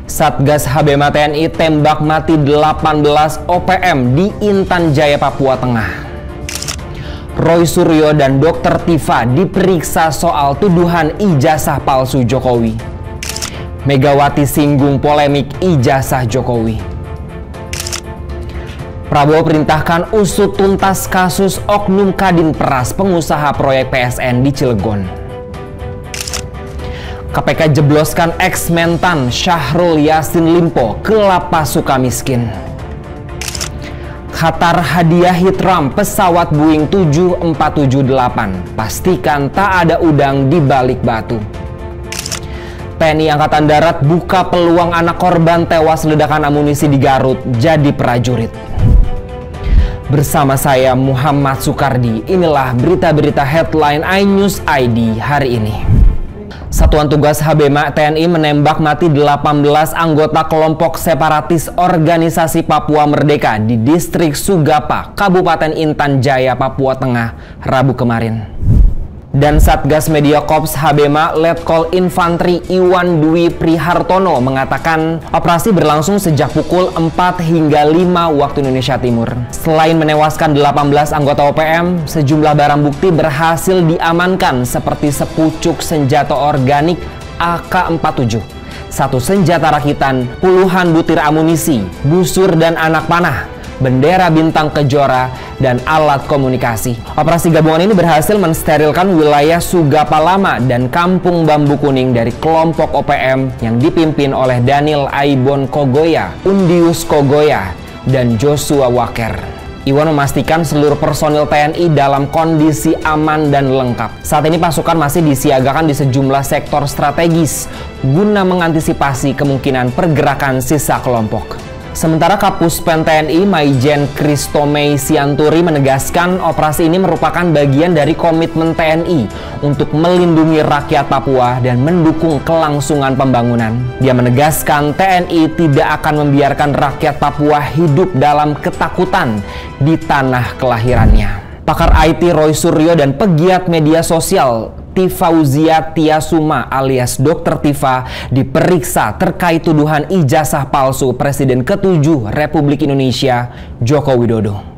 Satgas HBMA TNI tembak mati 18 OPM di Intan Jaya, Papua Tengah. Roy Suryo dan Dr. Tifa diperiksa soal tuduhan ijazah palsu Jokowi. Megawati singgung polemik ijazah Jokowi. Prabowo perintahkan usut tuntas kasus oknum Kadin Peras pengusaha proyek PSN di Cilegon. KPK jebloskan ex-mentan Syahrul Yassin Limpo ke lapas Sukamiskin. Qatar hadiahi Trump pesawat Boeing 7478. Pastikan tak ada udang di balik batu. TNI Angkatan Darat buka peluang anak korban tewas ledakan amunisi di Garut jadi prajurit. Bersama saya Muhammad Sukardi, inilah berita-berita headline iNews ID hari ini. Satuan Tugas HBMA TNI menembak mati 18 anggota kelompok separatis Organisasi Papua Merdeka di Distrik Sugapa, Kabupaten Intan Jaya, Papua Tengah, Rabu kemarin. Dan Satgas Media Korps HBMA Letkol Infantri Iwan Dwi Prihartono mengatakan operasi berlangsung sejak pukul 4 hingga 5 waktu Indonesia Timur. Selain menewaskan 18 anggota OPM, sejumlah barang bukti berhasil diamankan seperti sepucuk senjata organik AK-47, satu senjata rakitan, puluhan butir amunisi, busur dan anak panah, bendera bintang kejora, dan alat komunikasi. Operasi gabungan ini berhasil mensterilkan wilayah Sugapa Lama dan Kampung Bambu Kuning dari kelompok OPM yang dipimpin oleh Daniel Aibon Kogoya, Undius Kogoya, dan Joshua Waker. Iwan memastikan seluruh personil TNI dalam kondisi aman dan lengkap. Saat ini pasukan masih disiagakan di sejumlah sektor strategis guna mengantisipasi kemungkinan pergerakan sisa kelompok. Sementara Kapuspen TNI Maijen Kristomei Sianturi menegaskan operasi ini merupakan bagian dari komitmen TNI untuk melindungi rakyat Papua dan mendukung kelangsungan pembangunan. Dia menegaskan TNI tidak akan membiarkan rakyat Papua hidup dalam ketakutan di tanah kelahirannya. Pakar IT Roy Suryo dan pegiat media sosial Tifauzia Tiasuma alias Dr. Tifa diperiksa terkait tuduhan ijazah palsu Presiden ke-7 Republik Indonesia Joko Widodo.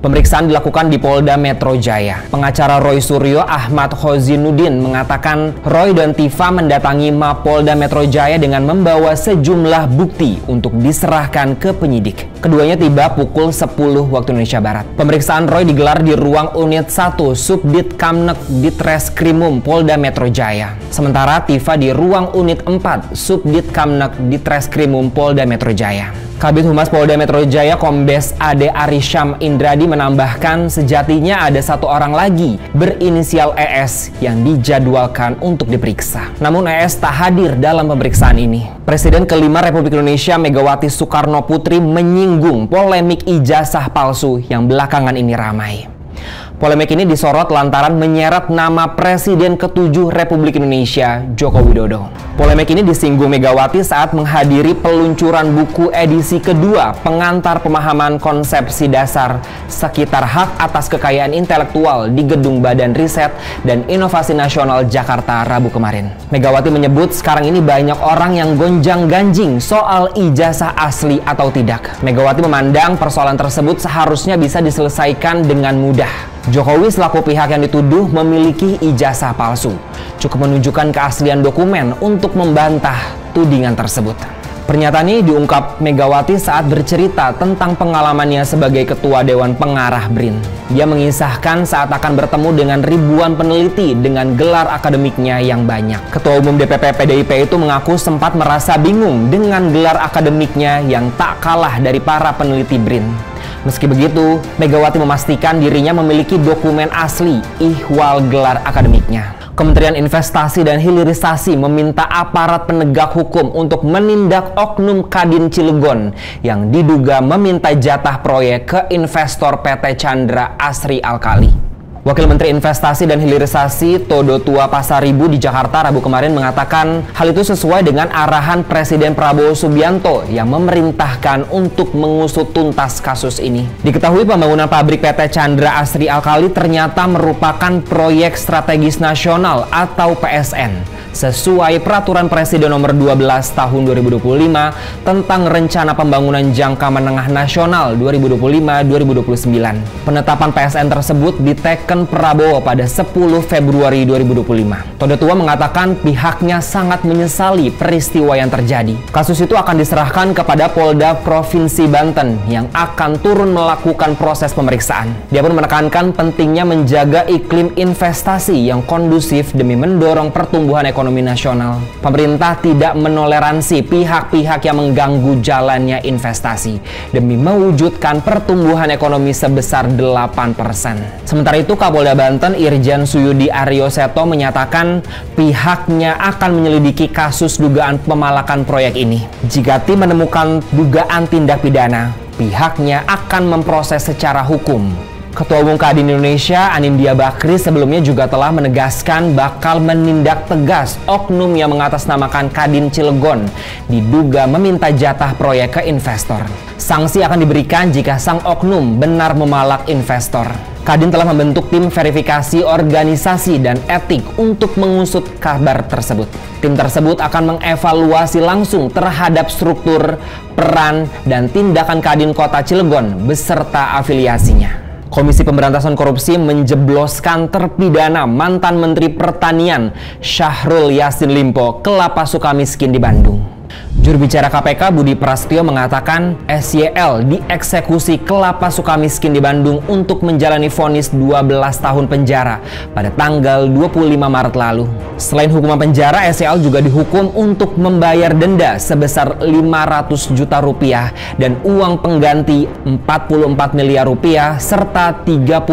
Pemeriksaan dilakukan di Polda Metro Jaya. Pengacara Roy Suryo Ahmad Khozinuddin mengatakan Roy dan Tifa mendatangi Mapolda Metro Jaya dengan membawa sejumlah bukti untuk diserahkan ke penyidik. Keduanya tiba pukul 10 waktu Indonesia Barat. Pemeriksaan Roy digelar di ruang unit 1 Subdit Kamnek Ditreskrimum Polda Metro Jaya. Sementara Tifa di ruang unit 4 Subdit Kamnek Ditreskrimum Polda Metro Jaya. Kabid Humas Polda Metro Jaya Kombes Ade Arisham Indradi menambahkan sejatinya ada satu orang lagi berinisial ES yang dijadwalkan untuk diperiksa. Namun ES tak hadir dalam pemeriksaan ini. Presiden kelima Republik Indonesia Megawati Soekarno Putri menyinggung polemik ijazah palsu yang belakangan ini ramai. Polemik ini disorot lantaran menyeret nama Presiden ke-7 Republik Indonesia Joko Widodo. Polemik ini disinggung Megawati saat menghadiri peluncuran buku edisi kedua pengantar pemahaman konsepsi dasar sekitar hak atas kekayaan intelektual di Gedung Badan Riset dan Inovasi Nasional Jakarta Rabu kemarin. Megawati menyebut sekarang ini banyak orang yang gonjang-ganjing soal ijazah asli atau tidak. Megawati memandang persoalan tersebut seharusnya bisa diselesaikan dengan mudah. Jokowi selaku pihak yang dituduh memiliki ijazah palsu cukup menunjukkan keaslian dokumen untuk membantah tudingan tersebut. Pernyataan ini diungkap Megawati saat bercerita tentang pengalamannya sebagai Ketua Dewan Pengarah BRIN. Dia mengisahkan saat akan bertemu dengan ribuan peneliti dengan gelar akademiknya yang banyak. Ketua Umum DPP PDIP itu mengaku sempat merasa bingung dengan gelar akademiknya yang tak kalah dari para peneliti BRIN. Meski begitu, Megawati memastikan dirinya memiliki dokumen asli ihwal gelar akademiknya. Kementerian Investasi dan Hilirisasi meminta aparat penegak hukum untuk menindak oknum Kadin Cilegon yang diduga meminta jatah proyek ke investor PT Chandra Asri Alkali. Wakil Menteri Investasi dan Hilirisasi Todo Tua Pasaribu di Jakarta Rabu kemarin mengatakan hal itu sesuai dengan arahan Presiden Prabowo Subianto yang memerintahkan untuk mengusut tuntas kasus ini. Diketahui pembangunan pabrik PT Chandra Asri Alkali ternyata merupakan proyek strategis nasional atau PSN. sesuai Peraturan Presiden Nomor 12 Tahun 2025 tentang Rencana Pembangunan Jangka Menengah Nasional 2025-2029. Penetapan PSN tersebut diteken Prabowo pada 10 Februari 2025. Tode Tua mengatakan pihaknya sangat menyesali peristiwa yang terjadi. Kasus itu akan diserahkan kepada Polda Provinsi Banten yang akan turun melakukan proses pemeriksaan. Dia pun menekankan pentingnya menjaga iklim investasi yang kondusif demi mendorong pertumbuhan ekonomi nasional. Pemerintah tidak menoleransi pihak-pihak yang mengganggu jalannya investasi demi mewujudkan pertumbuhan ekonomi sebesar 8%. Sementara itu, Kapolda Banten Irjen Suyudi Aryo Seto menyatakan pihaknya akan menyelidiki kasus dugaan pemalakan proyek ini. Jika tim menemukan dugaan tindak pidana, pihaknya akan memproses secara hukum. Ketua Umum Kadin Indonesia Anindya Bakri sebelumnya juga telah menegaskan bakal menindak tegas oknum yang mengatasnamakan Kadin Cilegon diduga meminta jatah proyek ke investor. Sanksi akan diberikan jika sang oknum benar memalak investor. Kadin telah membentuk tim verifikasi organisasi dan etik untuk mengusut kabar tersebut. Tim tersebut akan mengevaluasi langsung terhadap struktur, peran, dan tindakan Kadin Kota Cilegon beserta afiliasinya. Komisi Pemberantasan Korupsi menjebloskan terpidana mantan Menteri Pertanian Syahrul Yassin Limpo ke Lapas Sukamiskin di Bandung. Juru bicara KPK Budi Prasetyo mengatakan SYL dieksekusi ke Lapas Sukamiskin di Bandung untuk menjalani vonis 12 tahun penjara pada tanggal 25 Maret lalu. Selain hukuman penjara, SYL juga dihukum untuk membayar denda sebesar 500 juta rupiah dan uang pengganti 44 miliar rupiah serta 30.000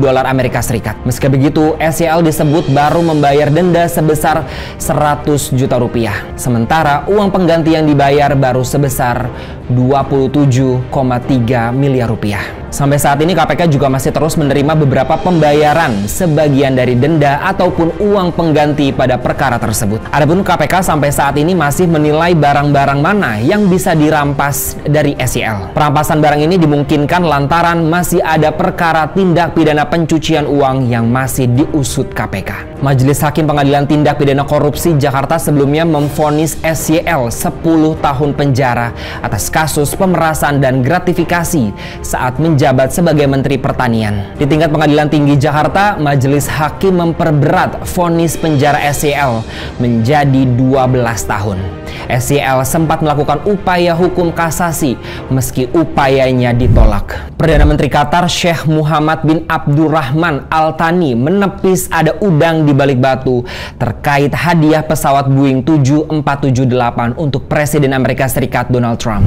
dolar Amerika Serikat. Meski begitu, SYL disebut baru membayar denda sebesar 100 juta rupiah. Sementara uang pengganti yang dibayar baru sebesar 27,3 miliar rupiah. Sampai saat ini KPK juga masih terus menerima beberapa pembayaran sebagian dari denda ataupun uang pengganti pada perkara tersebut. Adapun KPK sampai saat ini masih menilai barang-barang mana yang bisa dirampas dari SYL. Perampasan barang ini dimungkinkan lantaran masih ada perkara tindak pidana pencucian uang yang masih diusut KPK. Majelis Hakim Pengadilan Tindak Pidana Korupsi Jakarta sebelumnya memvonis SYL 10 tahun penjara atas kasus pemerasan dan gratifikasi saat menjabat sebagai Menteri Pertanian. Di tingkat Pengadilan Tinggi Jakarta, Majelis Hakim memperberat vonis penjara SYL menjadi 12 tahun. SYL sempat melakukan upaya hukum kasasi meski upayanya ditolak. Perdana Menteri Qatar Sheikh Muhammad bin Abdurrahman Al Thani menepis ada udang di balik batu terkait hadiah pesawat Boeing 7478 untuk Presiden Amerika Serikat Donald Trump.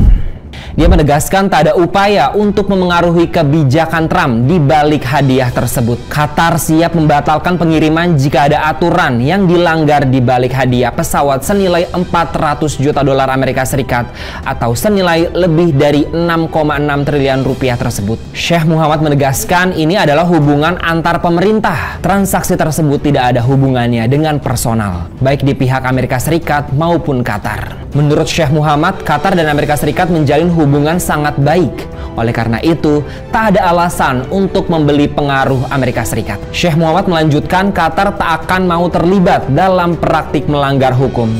Dia menegaskan tak ada upaya untuk memengaruhi kebijakan Trump di balik hadiah tersebut. Qatar siap membatalkan pengiriman jika ada aturan yang dilanggar di balik hadiah pesawat senilai 400 juta dolar Amerika Serikat atau senilai lebih dari 6,6 triliun rupiah tersebut. Sheikh Muhammad menegaskan ini adalah hubungan antar pemerintah. Transaksi tersebut tidak ada hubungannya dengan personal, baik di pihak Amerika Serikat maupun Qatar. Menurut Sheikh Muhammad, Qatar dan Amerika Serikat menjalin hubungan sangat baik. Oleh karena itu, tak ada alasan untuk membeli pengaruh Amerika Serikat. Sheikh Muhammad melanjutkan, Qatar tak akan mau terlibat dalam praktik melanggar hukum.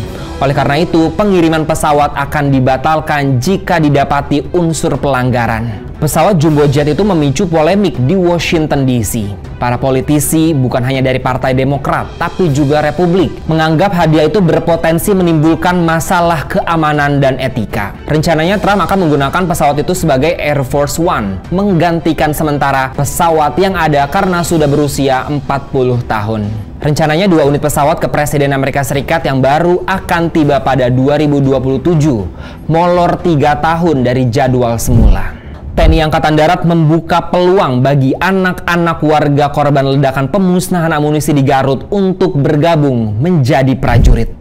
Oleh karena itu, pengiriman pesawat akan dibatalkan jika didapati unsur pelanggaran. Pesawat jumbo jet itu memicu polemik di Washington DC. Para politisi, bukan hanya dari Partai Demokrat, tapi juga Republik, menganggap hadiah itu berpotensi menimbulkan masalah keamanan dan etika. Rencananya Trump akan menggunakan pesawat itu sebagai Air Force One, menggantikan sementara pesawat yang ada karena sudah berusia 40 tahun. Rencananya 2 unit pesawat ke Presiden Amerika Serikat yang baru akan tiba pada 2027, molor 3 tahun dari jadwal semula. TNI Angkatan Darat membuka peluang bagi anak-anak warga korban ledakan pemusnahan amunisi di Garut untuk bergabung menjadi prajurit.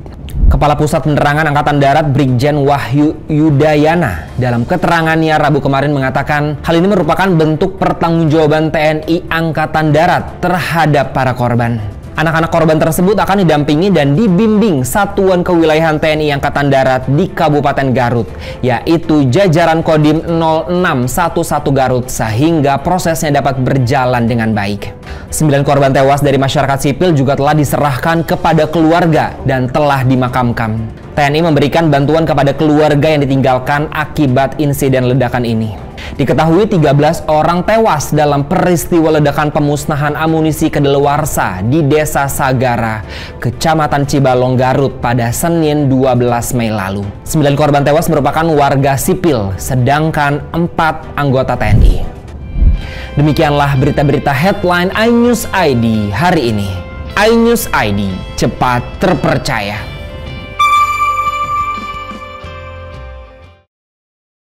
Kepala Pusat Penerangan Angkatan Darat Brigjen Wahyu Yudayana dalam keterangannya Rabu kemarin mengatakan hal ini merupakan bentuk pertanggungjawaban TNI Angkatan Darat terhadap para korban. Anak-anak korban tersebut akan didampingi dan dibimbing Satuan Kewilayahan TNI Angkatan Darat di Kabupaten Garut, yaitu jajaran Kodim 0611 Garut, sehingga prosesnya dapat berjalan dengan baik. 9 korban tewas dari masyarakat sipil juga telah diserahkan kepada keluarga dan telah dimakamkan. TNI memberikan bantuan kepada keluarga yang ditinggalkan akibat insiden ledakan ini. Diketahui 13 orang tewas dalam peristiwa ledakan pemusnahan amunisi kadaluarsa di Desa Sagara, Kecamatan Cibalong, Garut pada Senin 12 Mei lalu. 9 korban tewas merupakan warga sipil, sedangkan 4 anggota TNI. Demikianlah berita-berita headline iNews ID hari ini. iNews ID, cepat terpercaya.